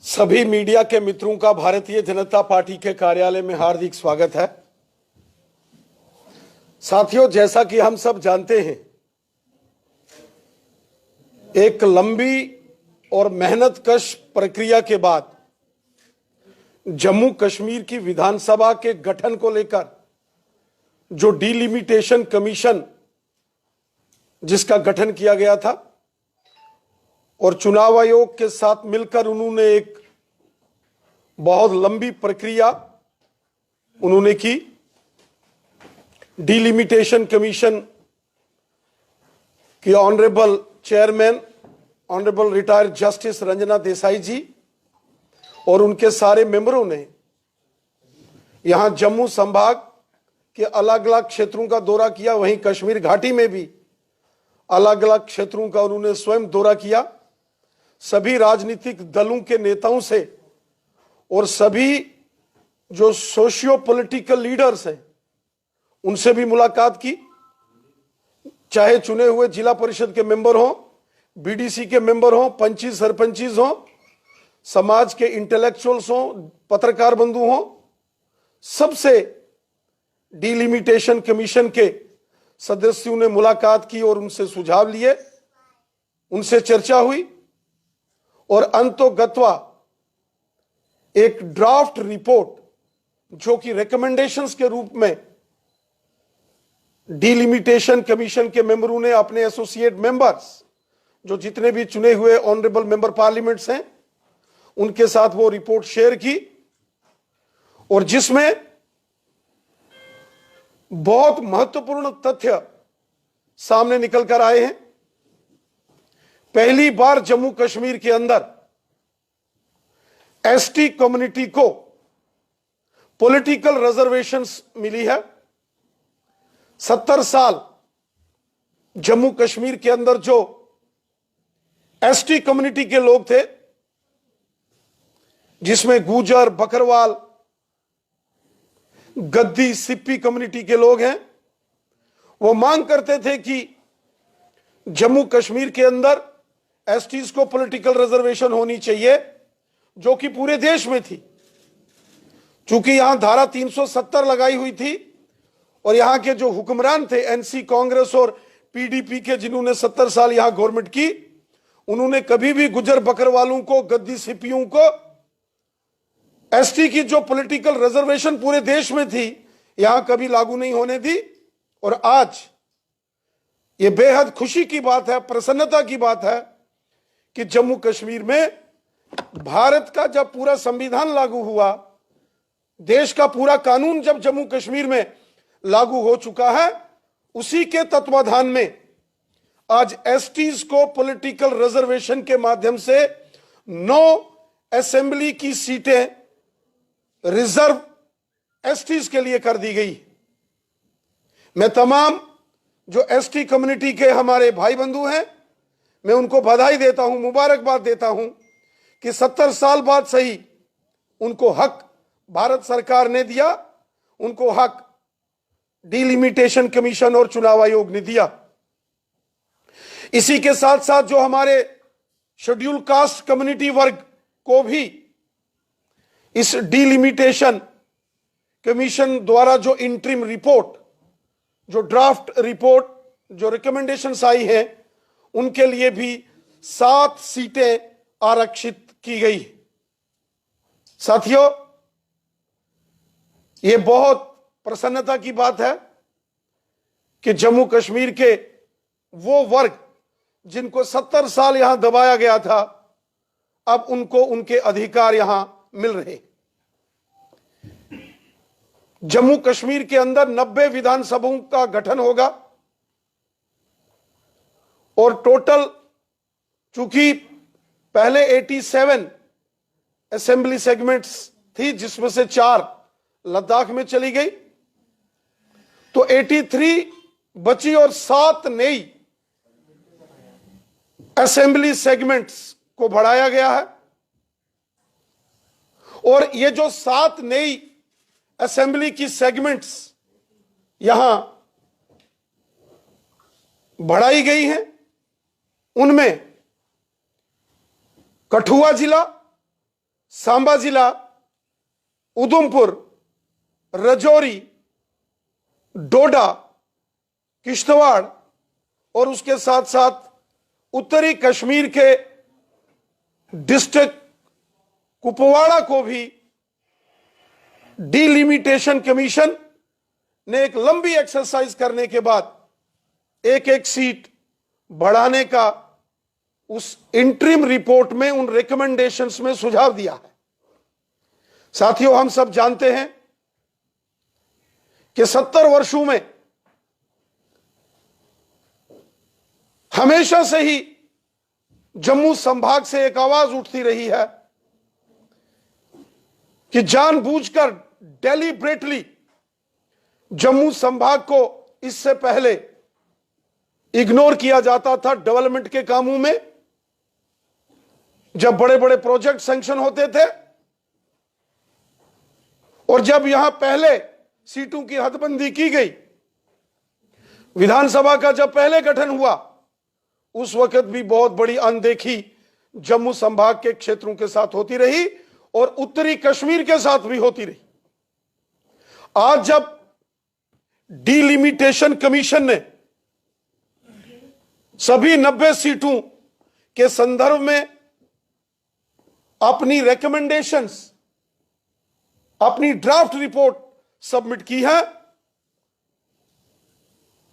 सभी मीडिया के मित्रों का भारतीय जनता पार्टी के कार्यालय में हार्दिक स्वागत है। साथियों, जैसा कि हम सब जानते हैं, एक लंबी और मेहनतकश प्रक्रिया के बाद जम्मू कश्मीर की विधानसभा के गठन को लेकर जो डिलिमिटेशन कमीशन जिसका गठन किया गया था और चुनाव आयोग के साथ मिलकर उन्होंने एक बहुत लंबी प्रक्रिया उन्होंने की। डिलिमिटेशन कमीशन की honourable chairman honourable retired justice Ranjana Desai ji और उनके सारे मेंबरों ने यहां जम्मू संभाग के अलग अलग क्षेत्रों का दौरा किया। वहीं कश्मीर घाटी में भी अलग अलग क्षेत्रों का उन्होंने स्वयं दौरा किया। सभी राजनीतिक दलों के नेताओं से और सभी जो सोशियो पॉलिटिकल लीडर्स हैं उनसे भी मुलाकात की, चाहे चुने हुए जिला परिषद के मेंबर हों, बीडीसी के मेंबर हों, पंची सरपंचीज हों, समाज के इंटेलेक्चुअल्स हों, पत्रकार बंधु हों, सबसे डिलिमिटेशन कमीशन के सदस्यों ने मुलाकात की और उनसे सुझाव लिए, उनसे चर्चा हुई और अंतोगत्वा एक ड्राफ्ट रिपोर्ट जो कि रिकमेंडेशंस के रूप में डिलिमिटेशन कमीशन के मेंबरों ने अपने एसोसिएट मेंबर्स जो जितने भी चुने हुए ऑनरेबल मेंबर पार्लियामेंट्स हैं उनके साथ वो रिपोर्ट शेयर की और जिसमें बहुत महत्वपूर्ण तथ्य सामने निकल कर आए हैं। पहली बार जम्मू कश्मीर के अंदर एसटी कम्युनिटी को पॉलिटिकल रिजर्वेशंस मिली है। 70 साल जम्मू कश्मीर के अंदर जो एसटी कम्युनिटी के लोग थे, जिसमें गुजर, बकरवाल, गद्दी, सिप्पी कम्युनिटी के लोग हैं, वो मांग करते थे कि जम्मू कश्मीर के अंदर एसटीज को पॉलिटिकल रिजर्वेशन होनी चाहिए, जो कि पूरे देश में थी। चूंकि यहां धारा 370 लगाई हुई थी और यहां के जो हुक्मरान थे एनसी कांग्रेस और पीडीपी के, जिन्होंने 70 साल यहां गवर्नमेंट की, उन्होंने कभी भी गुजर बकरवालों को, गद्दी सिप्पियों को एसटी की जो पॉलिटिकल रिजर्वेशन पूरे देश में थी यहां कभी लागू नहीं होने दी। और आज यह बेहद खुशी की बात है, प्रसन्नता की बात है कि जम्मू कश्मीर में भारत का जब पूरा संविधान लागू हुआ, देश का पूरा कानून जब जम्मू कश्मीर में लागू हो चुका है, उसी के तत्वाधान में आज एसटीज को पॉलिटिकल रिजर्वेशन के माध्यम से 9 असेंबली की सीटें रिजर्व एसटीज के लिए कर दी गई। मैं तमाम जो एसटी कम्युनिटी के हमारे भाई बंधु हैं, मैं उनको बधाई देता हूं, मुबारकबाद देता हूं कि 70 साल बाद सही उनको हक भारत सरकार ने दिया, उनको हक डिलिमिटेशन कमीशन और चुनाव आयोग ने दिया। इसी के साथ साथ जो हमारे शेड्यूल कास्ट कम्युनिटी वर्ग को भी इस डिलिमिटेशन कमीशन द्वारा जो इंटरिम रिपोर्ट, जो ड्राफ्ट रिपोर्ट, जो रिकमेंडेशंस आई है, उनके लिए भी 7 सीटें आरक्षित की गई। साथियों, यह बहुत प्रसन्नता की बात है कि जम्मू कश्मीर के वो वर्ग जिनको 70 साल यहां दबाया गया था, अब उनको उनके अधिकार यहां मिल रहे। जम्मू कश्मीर के अंदर 90 विधानसभाओं का गठन होगा और टोटल, चूंकि पहले 87 असेंबली सेगमेंट्स थी जिसमें से 4 लद्दाख में चली गई, तो 83 बची और 7 नई असेंबली सेगमेंट्स को बढ़ाया गया है। और ये जो 7 नई असेंबली की सेगमेंट्स यहां बढ़ाई गई हैं, उनमें कठुआ जिला, सांबा जिला, उधमपुर, राजौरी, डोडा, किश्तवाड़ और उसके साथ साथ उत्तरी कश्मीर के डिस्ट्रिक्ट कुपवाड़ा को भी डिलिमिटेशन कमीशन ने एक लंबी एक्सरसाइज करने के बाद एक एक सीट बढ़ाने का उस इंटरिम रिपोर्ट में, उन रिकमेंडेशंस में सुझाव दिया है। साथियों, हम सब जानते हैं कि 70 वर्षों में हमेशा से ही जम्मू संभाग से एक आवाज उठती रही है कि जानबूझकर, डेलिब्रेटली जम्मू संभाग को इससे पहले इग्नोर किया जाता था डेवलपमेंट के कामों में। जब बड़े बड़े प्रोजेक्ट सैंक्शन होते थे और जब यहां पहले सीटों की हदबंदी की गई, विधानसभा का जब पहले गठन हुआ, उस वक्त भी बहुत बड़ी अनदेखी जम्मू संभाग के क्षेत्रों के साथ होती रही और उत्तरी कश्मीर के साथ भी होती रही। आज जब डिलिमिटेशन कमीशन ने सभी 90 सीटों के संदर्भ में अपनी रिकमेंडेशंस, अपनी ड्राफ्ट रिपोर्ट सबमिट की है,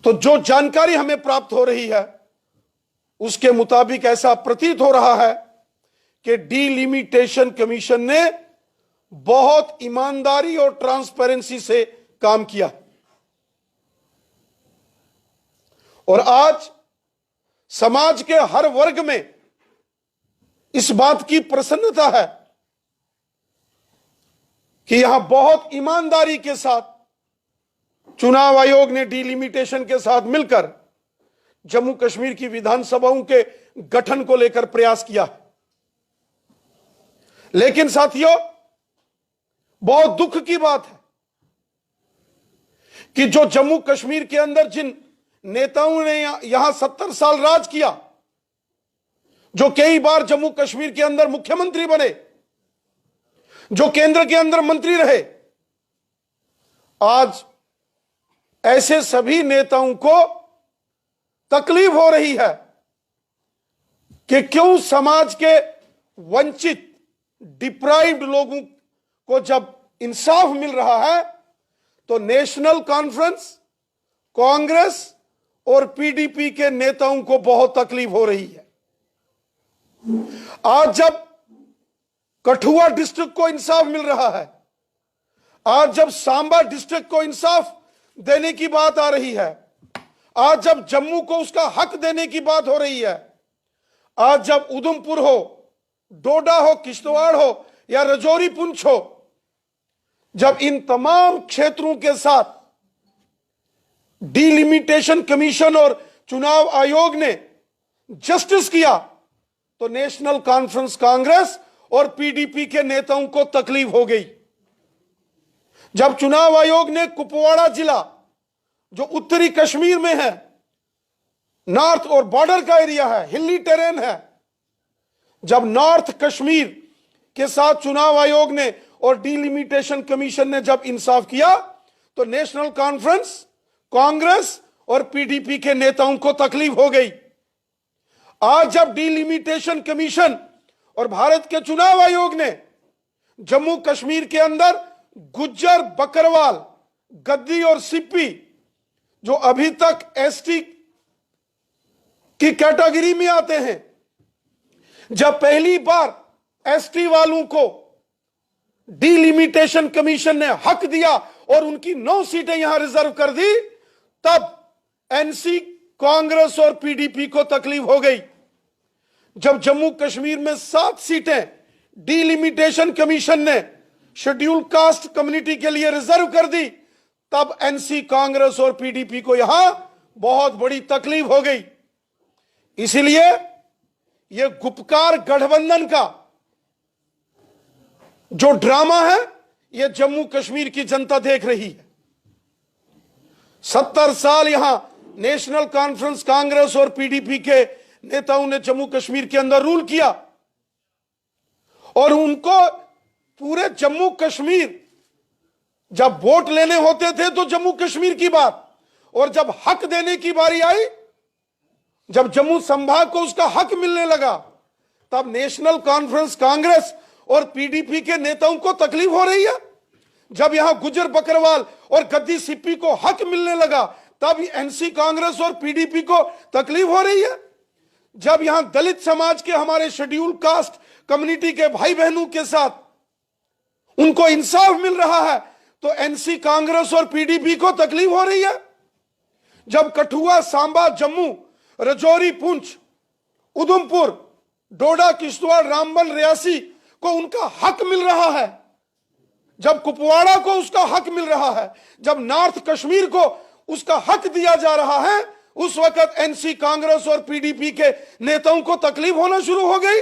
तो जो जानकारी हमें प्राप्त हो रही है उसके मुताबिक ऐसा प्रतीत हो रहा है कि डिलिमिटेशन कमीशन ने बहुत ईमानदारी और ट्रांसपेरेंसी से काम किया और आज समाज के हर वर्ग में इस बात की प्रसन्नता है कि यहां बहुत ईमानदारी के साथ चुनाव आयोग ने डिलिमिटेशन के साथ मिलकर जम्मू कश्मीर की विधानसभाओं के गठन को लेकर प्रयास किया। लेकिन साथियों, बहुत दुख की बात है कि जो जम्मू कश्मीर के अंदर जिन नेताओं ने यहां 70 साल राज किया, जो कई बार जम्मू कश्मीर के अंदर मुख्यमंत्री बने, जो केंद्र के अंदर मंत्री रहे, आज ऐसे सभी नेताओं को तकलीफ हो रही है कि क्यों समाज के वंचित, डिप्राइव्ड लोगों को जब इंसाफ मिल रहा है तो नेशनल कॉन्फ्रेंस, कांग्रेस और पीडीपी के नेताओं को बहुत तकलीफ हो रही है। आज जब कठुआ डिस्ट्रिक्ट को इंसाफ मिल रहा है, आज जब सांबा डिस्ट्रिक्ट को इंसाफ देने की बात आ रही है, आज जब जम्मू को उसका हक देने की बात हो रही है, आज जब उधमपुर हो, डोडा हो, किश्तवाड़ हो या राजौरी पुंछ हो, जब इन तमाम क्षेत्रों के साथ डिलिमिटेशन कमीशन और चुनाव आयोग ने जस्टिस किया, तो नेशनल कॉन्फ्रेंस, कांग्रेस और पीडीपी के नेताओं को तकलीफ हो गई। जब चुनाव आयोग ने कुपवाड़ा जिला, जो उत्तरी कश्मीर में है, नॉर्थ और बॉर्डर का एरिया है, हिली टेरेन है, जब नॉर्थ कश्मीर के साथ चुनाव आयोग ने और डिलिमिटेशन कमीशन ने जब इंसाफ किया, तो नेशनल कॉन्फ्रेंस, कांग्रेस और पीडीपी के नेताओं को तकलीफ हो गई। आज जब डिलिमिटेशन कमीशन और भारत के चुनाव आयोग ने जम्मू कश्मीर के अंदर गुज्जर, बकरवाल, गद्दी और सिप्पी, जो अभी तक एसटी की कैटेगरी में आते हैं, जब पहली बार एसटी वालों को डिलिमिटेशन कमीशन ने हक दिया और उनकी 9 सीटें यहां रिजर्व कर दी, तब एनसी, कांग्रेस और पीडीपी को तकलीफ हो गई। जब जम्मू कश्मीर में 7 सीटें डिलिमिटेशन कमीशन ने शेड्यूल कास्ट कम्युनिटी के लिए रिजर्व कर दी, तब एनसी, कांग्रेस और पीडीपी को यहां बहुत बड़ी तकलीफ हो गई। इसीलिए यह गुपकार गठबंधन का जो ड्रामा है, यह जम्मू कश्मीर की जनता देख रही है। 70 साल यहां नेशनल कॉन्फ्रेंस, कांग्रेस और पीडीपी के नेताओं ने जम्मू कश्मीर के अंदर रूल किया और उनको पूरे जम्मू कश्मीर, जब वोट लेने होते थे तो जम्मू कश्मीर की बात, और जब हक देने की बारी आई, जब जम्मू संभाग को उसका हक मिलने लगा, तब नेशनल कॉन्फ्रेंस कांग्रेस और पीडीपी के नेताओं को तकलीफ हो रही है। जब यहां गुज्जर बकरवाल और गद्दी सिप्पी को हक मिलने लगा, तब एनसी कांग्रेस और पीडीपी को तकलीफ हो रही है। जब यहां दलित समाज के, हमारे शेड्यूल कास्ट कम्युनिटी के भाई बहनों के साथ उनको इंसाफ मिल रहा है, तो एनसी कांग्रेस और पीडीपी को तकलीफ हो रही है। जब कठुआ, सांबा, जम्मू, राजौरी, पुंछ, उधमपुर, डोडा, किश्तवाड़, रामबन, रियासी को उनका हक मिल रहा है, जब कुपवाड़ा को उसका हक मिल रहा है, जब नॉर्थ कश्मीर को उसका हक दिया जा रहा है, उस वक्त एनसी कांग्रेस और पीडीपी के नेताओं को तकलीफ होना शुरू हो गई।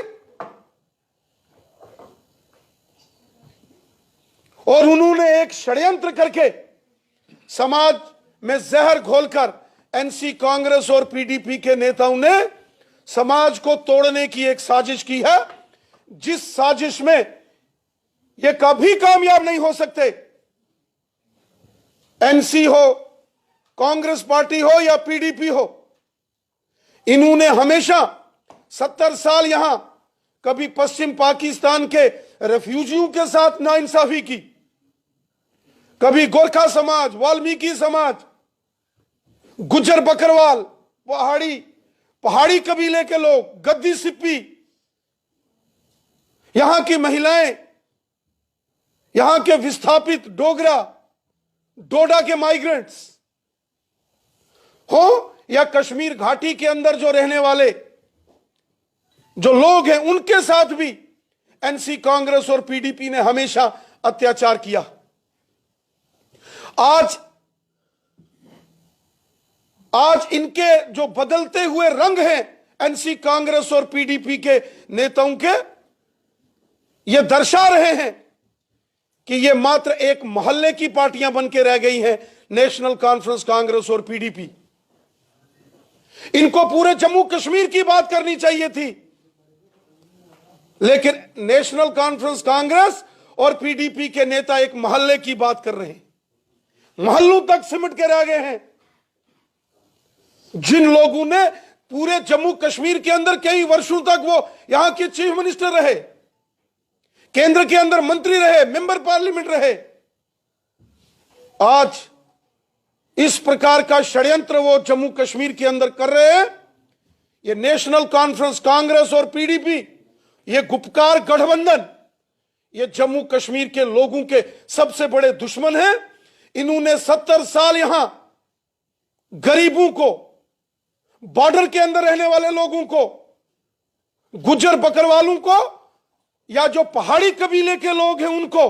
और उन्होंने एक षड्यंत्र करके समाज में जहर घोलकर एनसी कांग्रेस और पीडीपी के नेताओं ने समाज को तोड़ने की एक साजिश की है, जिस साजिश में ये कभी कामयाब नहीं हो सकते। एनसी हो, कांग्रेस पार्टी हो या पीडीपी हो, इन्होंने हमेशा 70 साल यहां कभी पश्चिम पाकिस्तान के रेफ्यूजियों के साथ नाइंसाफी की, कभी गोरखा समाज, वाल्मीकि समाज, गुज्जर बकरवाल, पहाड़ी कबीले के लोग, गद्दी सिप्पी, यहां की महिलाएं, यहां के विस्थापित डोगरा, डोडा के माइग्रेंट्स हो, या कश्मीर घाटी के अंदर जो रहने वाले जो लोग हैं, उनके साथ भी एनसी कांग्रेस और पीडीपी ने हमेशा अत्याचार किया। आज इनके जो बदलते हुए रंग हैं एनसी कांग्रेस और पीडीपी के नेताओं के, ये दर्शा रहे हैं कि ये मात्र एक मोहल्ले की पार्टियां बन के रह गई हैं, नेशनल कॉन्फ्रेंस कांग्रेस और पीडीपी। इनको पूरे जम्मू कश्मीर की बात करनी चाहिए थी, लेकिन नेशनल कॉन्फ्रेंस कांग्रेस और पीडीपी के नेता एक मोहल्ले की बात कर रहे हैं, मोहल्लों तक सिमट के रह गए हैं। जिन लोगों ने पूरे जम्मू कश्मीर के अंदर कई वर्षों तक वो यहां के चीफ मिनिस्टर रहे, केंद्र के अंदर मंत्री रहे, मेंबर पार्लियामेंट रहे, आज इस प्रकार का षड्यंत्र वो जम्मू कश्मीर के अंदर कर रहे हैं। ये नेशनल कॉन्फ्रेंस कांग्रेस और पीडीपी, ये गुपकार गठबंधन, ये जम्मू कश्मीर के लोगों के सबसे बड़े दुश्मन हैं। इन्होंने 70 साल यहां गरीबों को, बॉर्डर के अंदर रहने वाले लोगों को, गुज्जर बकरवालों को, या जो पहाड़ी कबीले के लोग हैं उनको,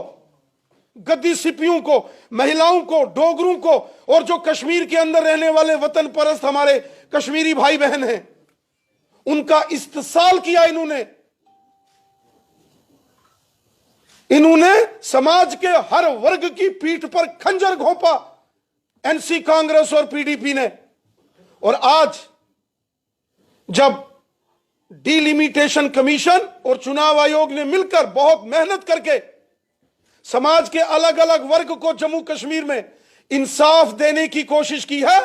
गद्दी सिप्पियों को, महिलाओं को, डोगरों को, और जो कश्मीर के अंदर रहने वाले वतन परस्त हमारे कश्मीरी भाई बहन हैं, उनका इस्तेसाल किया। इन्होंने समाज के हर वर्ग की पीठ पर खंजर घोंपा एनसी कांग्रेस और पीडीपी ने। और आज जब डिलिमिटेशन कमीशन और चुनाव आयोग ने मिलकर बहुत मेहनत करके समाज के अलग अलग वर्ग को जम्मू कश्मीर में इंसाफ देने की कोशिश की है,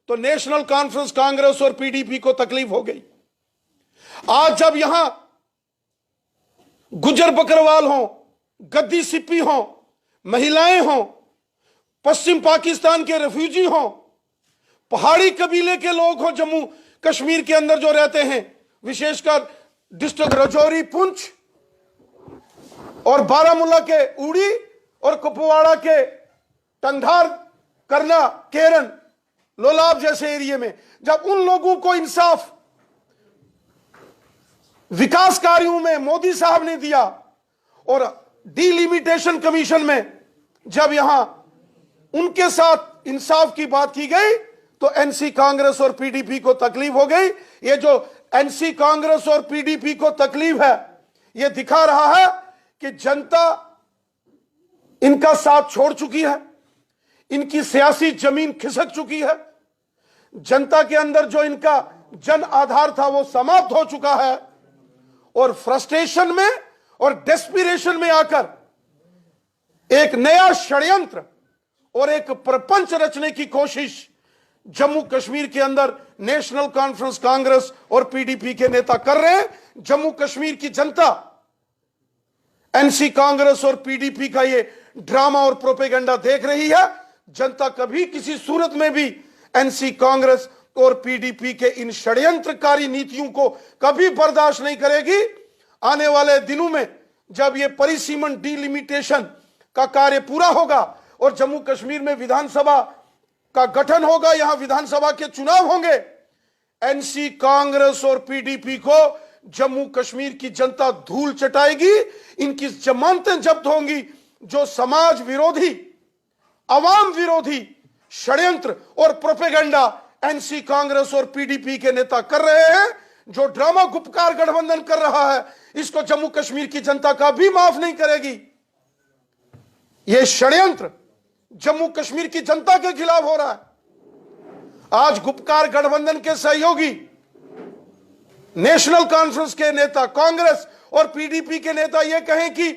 तो नेशनल कॉन्फ्रेंस कांग्रेस और पीडीपी को तकलीफ हो गई। आज जब यहां गुज्जर बकरवाल हो, गद्दी सिप्पी हो, महिलाएं हो, पश्चिम पाकिस्तान के रेफ्यूजी हो, पहाड़ी कबीले के लोग हो, जम्मू कश्मीर के अंदर जो रहते हैं, विशेषकर डिस्ट्रिक्ट राजौरी, पुंछ और बारामूला के उड़ी और कुपवाड़ा के टंगधार, करना, केरन, लोलाब जैसे एरिया में, जब उन लोगों को इंसाफ विकास कार्यों में मोदी साहब ने दिया और डिलिमिटेशन कमीशन में जब यहां उनके साथ इंसाफ की बात की गई, तो एनसी कांग्रेस और पीडीपी को तकलीफ हो गई। ये जो एनसी कांग्रेस और पीडीपी को तकलीफ है, यह दिखा रहा है कि जनता इनका साथ छोड़ चुकी है, इनकी सियासी जमीन खिसक चुकी है, जनता के अंदर जो इनका जन आधार था वो समाप्त हो चुका है। और फ्रस्ट्रेशन में और डेस्पिरेशन में आकर एक नया षड्यंत्र और एक प्रपंच रचने की कोशिश जम्मू कश्मीर के अंदर नेशनल कॉन्फ्रेंस कांग्रेस और पीडीपी के नेता कर रहे हैं। जम्मू कश्मीर की जनता एनसी कांग्रेस और पीडीपी का ये ड्रामा और प्रोपेगेंडा देख रही है। जनता कभी किसी सूरत में भी एनसी कांग्रेस और पीडीपी के इन षड्यंत्रकारी नीतियों को कभी बर्दाश्त नहीं करेगी। आने वाले दिनों में जब ये परिसीमन डिलिमिटेशन का कार्य पूरा होगा और जम्मू कश्मीर में विधानसभा का गठन होगा, यहां विधानसभा के चुनाव होंगे, एनसी कांग्रेस और पीडीपी को जम्मू कश्मीर की जनता धूल चटाएगी। इनकी जमानतें जब्त होंगी। जो समाज विरोधी, अवाम विरोधी षड्यंत्र और प्रोपेगेंडा एनसी कांग्रेस और पीडीपी के नेता कर रहे हैं, जो ड्रामा गुपकार गठबंधन कर रहा है, इसको जम्मू कश्मीर की जनता का भी माफ नहीं करेगी। यह षड्यंत्र जम्मू कश्मीर की जनता के खिलाफ हो रहा है। आज गुपकार गठबंधन के सहयोगी नेशनल कॉन्फ्रेंस के नेता, कांग्रेस और पीडीपी के नेता यह कहें कि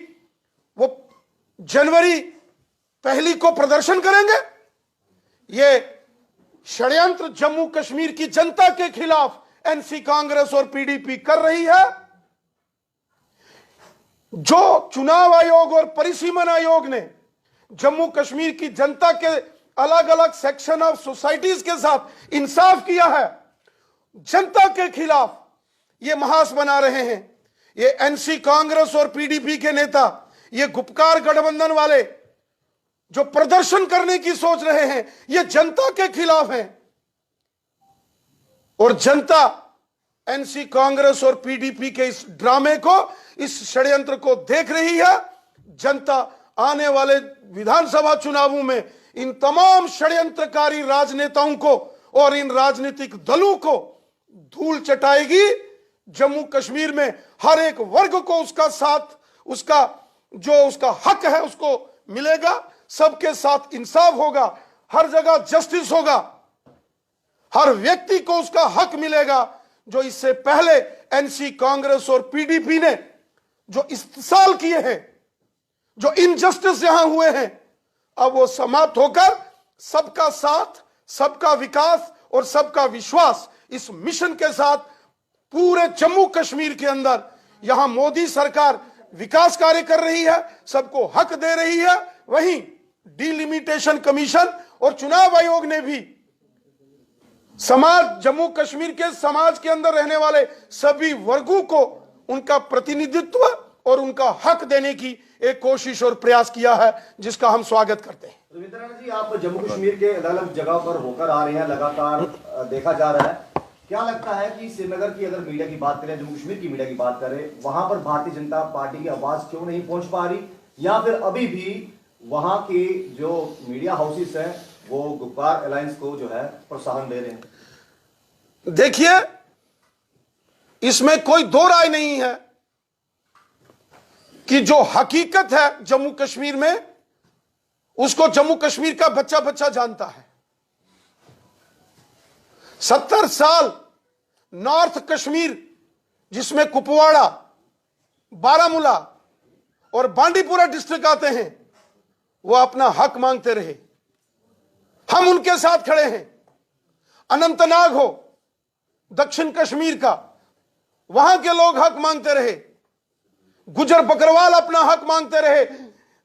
वो जनवरी 1 को प्रदर्शन करेंगे, यह षड्यंत्र जम्मू कश्मीर की जनता के खिलाफ एनसी कांग्रेस और पीडीपी कर रही है। जो चुनाव आयोग और परिसीमन आयोग ने जम्मू कश्मीर की जनता के अलग अलग सेक्शन ऑफ सोसाइटीज के साथ इंसाफ किया है, जनता के खिलाफ ये महास बना रहे हैं। ये एनसी कांग्रेस और पीडीपी के नेता, ये गुपकार गठबंधन वाले जो प्रदर्शन करने की सोच रहे हैं, ये जनता के खिलाफ हैं। और जनता एनसी कांग्रेस और पीडीपी के इस ड्रामे को, इस षड्यंत्र को देख रही है। जनता आने वाले विधानसभा चुनावों में इन तमाम षड्यंत्रकारी राजनेताओं को और इन राजनीतिक दलों को धूल चटाएगी। जम्मू कश्मीर में हर एक वर्ग को उसका साथ, उसका हक है उसको मिलेगा। सबके साथ इंसाफ होगा, हर जगह जस्टिस होगा, हर व्यक्ति को उसका हक मिलेगा। जो इससे पहले एनसी कांग्रेस और पीडीपी ने जो इस्तेसाल किए हैं, जो इनजस्टिस यहां हुए हैं, अब वो समाप्त होकर सबका साथ, सबका विकास और सबका विश्वास, इस मिशन के साथ पूरे जम्मू कश्मीर के अंदर यहां मोदी सरकार विकास कार्य कर रही है, सबको हक दे रही है। वहीं डिलिमिटेशन कमीशन और चुनाव आयोग ने भी समाज, जम्मू कश्मीर के समाज के अंदर रहने वाले सभी वर्गों को उनका प्रतिनिधित्व और उनका हक देने की एक कोशिश और प्रयास किया है, जिसका हम स्वागत करते हैं। रविंद्र जी, आप जम्मू कश्मीर के अलग अलग जगहों पर होकर आ रहे हैं, लगातार देखा जा रहा है। क्या लगता है कि श्रीनगर की अगर मीडिया की बात करें, जम्मू कश्मीर की मीडिया की बात करें, वहां पर भारतीय जनता पार्टी की आवाज क्यों नहीं पहुंच पा रही, या फिर अभी भी वहां की जो मीडिया हाउसेस हैं वो गुपकार अलायंस को जो है प्रोत्साहन दे रहे हैं? देखिए, इसमें कोई दो राय नहीं है कि जो हकीकत है जम्मू कश्मीर में, उसको जम्मू कश्मीर का बच्चा बच्चा जानता है। 70 साल नॉर्थ कश्मीर, जिसमें कुपवाड़ा, बारामूला और बांडीपुरा डिस्ट्रिक्ट आते हैं, वो अपना हक मांगते रहे। हम उनके साथ खड़े हैं। अनंतनाग हो, दक्षिण कश्मीर का, वहां के लोग हक मांगते रहे। गुजर बकरवाल अपना हक मांगते रहे,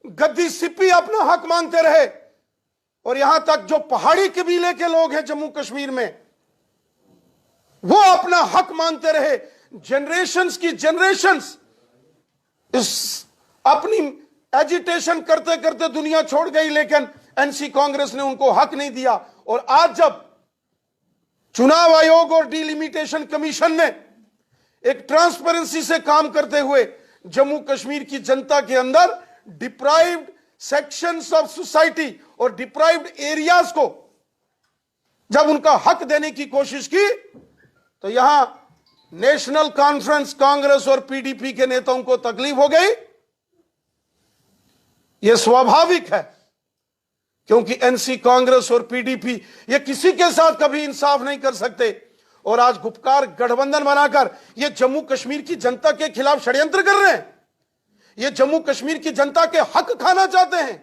गद्दी सिप्पी अपना हक मांगते रहे, और यहां तक जो पहाड़ी कबीले के लोग हैं जम्मू कश्मीर में, वो अपना हक मांगते रहे। जनरेशंस की जनरेशंस इस अपनी एजिटेशन करते करते दुनिया छोड़ गई, लेकिन एनसी कांग्रेस ने उनको हक नहीं दिया। और आज जब चुनाव आयोग और डिलिमिटेशन कमीशन ने एक ट्रांसपेरेंसी से काम करते हुए जम्मू कश्मीर की जनता के अंदर डिप्राइव्ड सेक्शंस ऑफ सोसाइटी और डिप्राइव्ड एरियाज को जब उनका हक देने की कोशिश की, तो यहां नेशनल कॉन्फ्रेंस कांग्रेस और पीडीपी के नेताओं को तकलीफ हो गई। यह स्वाभाविक है, क्योंकि एनसी कांग्रेस और पीडीपी ये किसी के साथ कभी इंसाफ नहीं कर सकते। और आज गुपकार गठबंधन बनाकर ये जम्मू कश्मीर की जनता के खिलाफ षड्यंत्र कर रहे हैं। ये जम्मू कश्मीर की जनता के हक खाना चाहते हैं।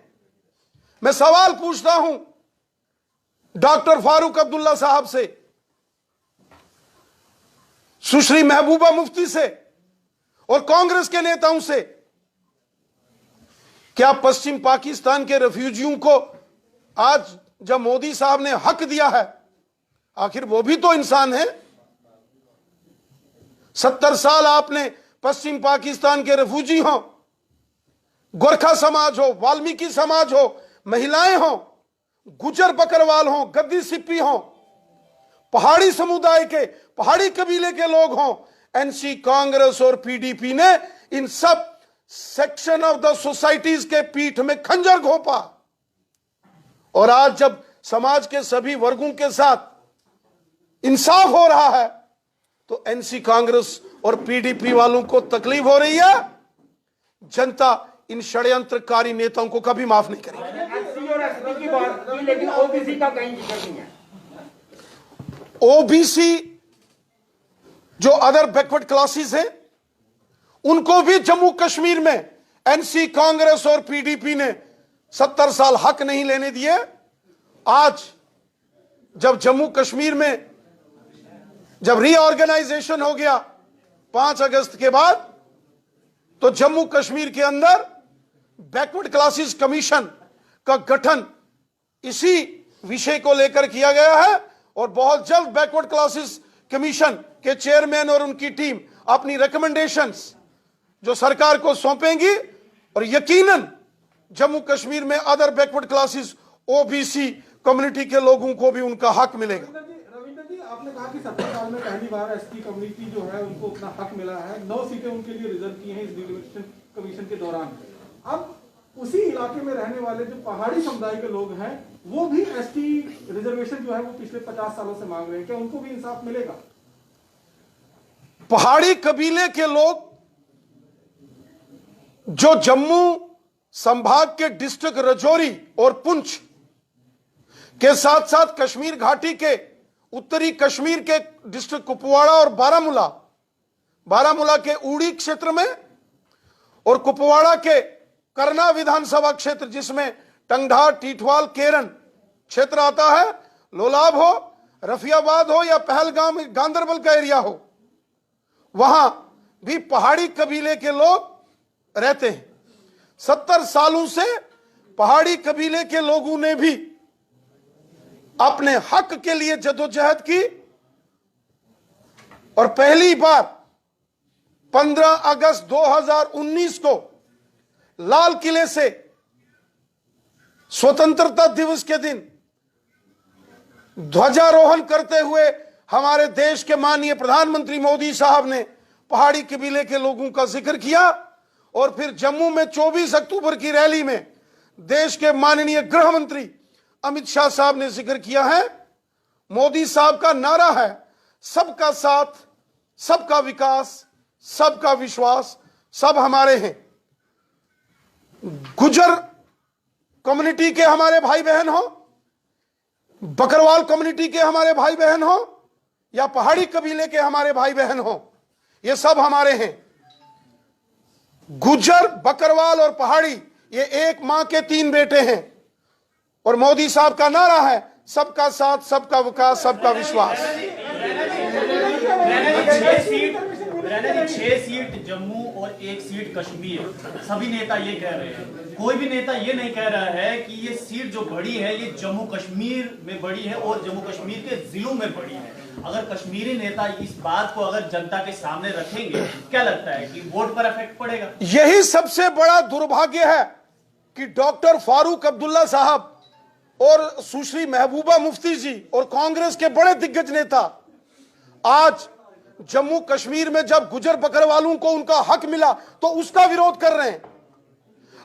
मैं सवाल पूछता हूं डॉक्टर फारूक अब्दुल्ला साहब से, सुश्री महबूबा मुफ्ती से और कांग्रेस के नेताओं से, क्या पश्चिम पाकिस्तान के रेफ्यूजियों को आज जब मोदी साहब ने हक दिया है, आखिर वो भी तो इंसान है। 70 साल आपने पश्चिम पाकिस्तान के रेफ्यूजी हो, गोरखा समाज हो, वाल्मीकि समाज हो, महिलाएं हो, गुजर बकरवाल हो, गद्दी सिप्पी हो, पहाड़ी समुदाय के, पहाड़ी कबीले के लोग हों, एनसी, कांग्रेस और पीडीपी ने इन sub section of the societies के पीठ में खंजर घोंपा। और आज जब समाज के सभी वर्गों के साथ इंसाफ हो रहा है तो एनसी, कांग्रेस और पीडीपी वालों को तकलीफ हो रही है। जनता इन षड्यंत्रकारी नेताओं को कभी माफ नहीं करेगी। एससी और एसटी की बात की, लेकिन ओबीसी का कहीं जिक्र नहीं है। ओबीसी जो अदर बैकवर्ड क्लासेस हैं, उनको भी जम्मू कश्मीर में एनसी, कांग्रेस और पीडीपी ने 70 साल हक नहीं लेने दिए। आज जब जम्मू कश्मीर में जब रीऑर्गेनाइजेशन हो गया 5 अगस्त के बाद, तो जम्मू कश्मीर के अंदर बैकवर्ड क्लासेस कमीशन का गठन इसी विषय को लेकर किया गया है। और बहुत जल्द बैकवर्ड क्लासेस कमीशन के चेयरमैन और उनकी टीम अपनी रिकमेंडेशंस जो सरकार को सौंपेंगी, और यकीनन जम्मू कश्मीर में other backward classes, OBC community के लोगों को भी उनका हक मिलेगा। रविंद्र जी, आपने कहा कि 70 साल में पहली बार एसटी कम्युनिटी जो है उनको अपना हक मिला है। 9 सीटें उनके लिए रिजर्व की हैं इस डिलिमिटेशन कमीशन के दौरान। अब उसी इलाके में रहने वाले जो पहाड़ी समुदाय के लोग हैं, वो भी एसटी रिजर्वेशन जो है वो पिछले 50 सालों से मांग रहे हैं। क्या उनको भी इंसाफ मिलेगा? पहाड़ी कबीले के लोग जो जम्मू संभाग के डिस्ट्रिक्ट राजौरी और पुंछ के साथ साथ कश्मीर घाटी के उत्तरी कश्मीर के डिस्ट्रिक्ट कुपवाड़ा और बारामूला के उड़ी क्षेत्र में और कुपवाड़ा के करना विधानसभा क्षेत्र जिसमें टंगढार, टीठवाल, केरन क्षेत्र आता है, लोलाब हो, रफियाबाद हो या पहलगाम, गांदरबल का एरिया हो, वहां भी पहाड़ी कबीले के लोग रहते हैं। 70 सालों से पहाड़ी कबीले के लोगों ने भी अपने हक के लिए जदोजहद की और पहली बार 15 अगस्त 2019 को लाल किले से स्वतंत्रता दिवस के दिन ध्वजारोहण करते हुए हमारे देश के माननीय प्रधानमंत्री मोदी साहब ने पहाड़ी कबीले के लोगों का जिक्र किया। और फिर जम्मू में 24 अक्टूबर की रैली में देश के माननीय गृह मंत्री अमित शाह साहब ने जिक्र किया है। मोदी साहब का नारा है सबका साथ, सबका विकास, सबका विश्वास, सब हमारे हैं। गुजर कम्युनिटी के हमारे भाई बहन हो, बकरवाल कम्युनिटी के हमारे भाई बहन हो या पहाड़ी कबीले के हमारे भाई बहन हो, ये सब हमारे हैं। गुजर, बकरवाल और पहाड़ी ये एक मां के 3 बेटे हैं। और मोदी साहब का नारा है सबका साथ, सबका विकास, सबका विश्वास। 6 सीट जम्मू और 1 सीट कश्मीर, सभी नेता ये कह रहे हैं। कोई भी नेता ये नहीं कह रहा है कि ये सीट जो बढ़ी है ये जम्मू कश्मीर में बढ़ी है और जम्मू कश्मीर के जिलों में बढ़ी है। अगर कश्मीरी नेता इस बात को अगर जनता के सामने रखेंगे, क्या लगता है कि वोट पर इफेक्ट पड़ेगा? यही सबसे बड़ा दुर्भाग्य है कि डॉक्टर फारूक अब्दुल्ला साहब और सुश्री महबूबा मुफ्ती जी और कांग्रेस के बड़े दिग्गज नेता आज जम्मू कश्मीर में जब गुजर बकरवालों को उनका हक मिला तो उसका विरोध कर रहे हैं।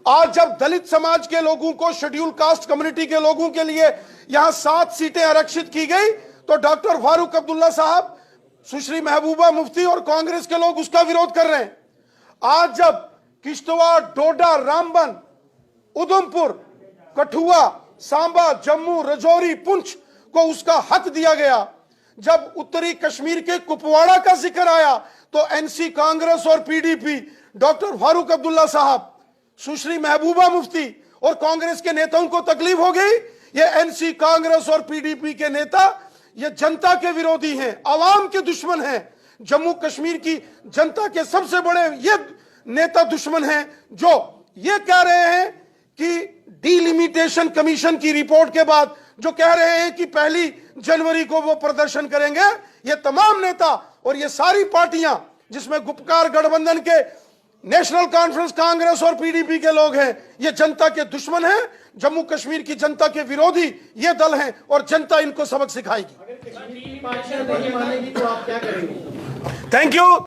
आज जब दलित समाज के लोगों को, शेड्यूल कास्ट कम्युनिटी के लोगों के लिए यहां 7 सीटें आरक्षित की गई तो डॉक्टर फारूक अब्दुल्ला साहब, सुश्री महबूबा मुफ्ती और कांग्रेस के लोग उसका विरोध कर रहे हैं। आज जब किश्तवाड़, डोडा, रामबन, उधमपुर, कठुआ, सांबा, जम्मू, राजौरी, पुंछ को उसका हक दिया गया, जब उत्तरी कश्मीर के कुपवाड़ा का जिक्र आया तो एनसी, कांग्रेस और पीडीपी डॉक्टर फारूक अब्दुल्ला साहब, सुश्री महबूबा मुफ्ती और कांग्रेस के नेताओं को तकलीफ हो गई। ये एनसी, कांग्रेस और पीडीपी के नेता ये जनता के विरोधी हैं, आवाम के दुश्मन हैं। जम्मू कश्मीर की जनता के सबसे बड़े ये नेता दुश्मन हैं जो ये कह रहे हैं कि डिलिमिटेशन कमीशन की रिपोर्ट के बाद जो कह रहे हैं कि 1 जनवरी को वो प्रदर्शन करेंगे। ये तमाम नेता और ये सारी पार्टियां जिसमें गुपकार गठबंधन के नेशनल कॉन्फ्रेंस, कांग्रेस और पीडीपी के लोग हैं, ये जनता के दुश्मन हैं, जम्मू कश्मीर की जनता के विरोधी ये दल हैं और जनता इनको सबक सिखाएगी। नहीं मानेगी तो आप क्या करेंगे? Thank you.